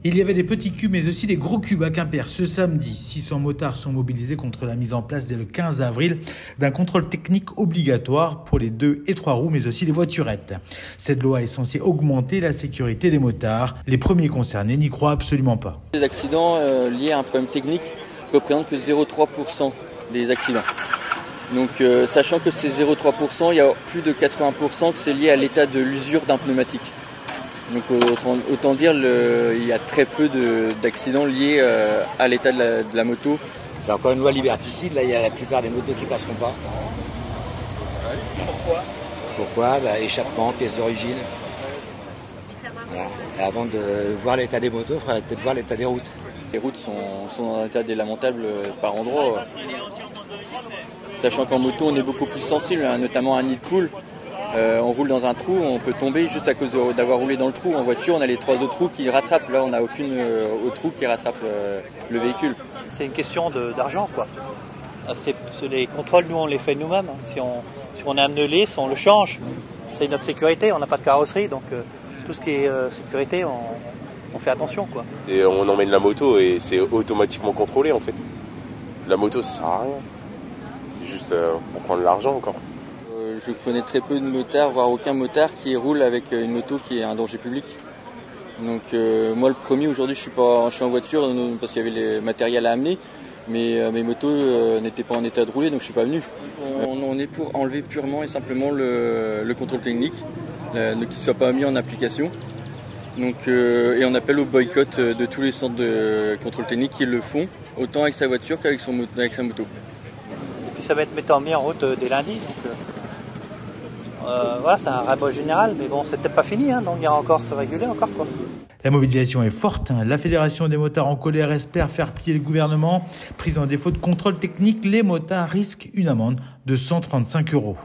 Il y avait des petits cubes mais aussi des gros cubes à Quimper. Ce samedi, 600 motards sont mobilisés contre la mise en place dès le 15 avril d'un contrôle technique obligatoire pour les 2 et 3 roues mais aussi les voiturettes. Cette loi est censée augmenter la sécurité des motards. Les premiers concernés n'y croient absolument pas. Les accidents liés à un problème technique ne représentent que 0,3% des accidents. Donc sachant que c'est 0,3%, il y a plus de 80% que c'est lié à l'état de l'usure d'un pneumatique. Donc autant dire il y a très peu d'accidents liés à l'état de la moto. C'est encore une loi liberticide, là il y a la plupart des motos qui ne passeront pas. Pourquoi échappement, pièces d'origine. Voilà. Et avant de voir l'état des motos, il faudrait peut-être voir l'état des routes. Les routes sont dans un état délamentable par endroits. Sachant qu'en moto on est beaucoup plus sensible, hein, notamment à un nid de poule. On roule dans un trou, on peut tomber juste à cause d'avoir roulé dans le trou. En voiture, on a les 3 autres trous qui rattrapent. Là, on n'a aucune autre trou qui rattrape le véhicule. C'est une question d'argent, quoi. Les contrôles, nous, on les fait nous-mêmes. Si on a un pneu lisse, on le change. C'est notre sécurité, on n'a pas de carrosserie, donc tout ce qui est sécurité, on fait attention, quoi. Et on emmène la moto et c'est automatiquement contrôlé, en fait. La moto, ça sert à rien. C'est juste pour prendre l'argent encore. Je connais très peu de motards, voire aucun motard qui roule avec une moto qui est un danger public. Donc moi le premier aujourd'hui je suis en voiture parce qu'il y avait les matériels à amener, mais mes motos n'étaient pas en état de rouler donc je suis pas venu. On est pour enlever purement et simplement le contrôle technique, qu'il ne soit pas mis en application. Donc, et on appelle au boycott de tous les centres de contrôle technique qui le font, autant avec sa voiture qu'avec sa moto. Et puis ça va être mis en route dès lundi. Donc, voilà, c'est un rabat général, mais bon, c'est peut-être pas fini, hein, donc il y aura encore, ça va réguler encore, quoi. La mobilisation est forte. La Fédération des motards en colère espère faire plier le gouvernement. Pris en défaut de contrôle technique, les motards risquent une amende de 135 €.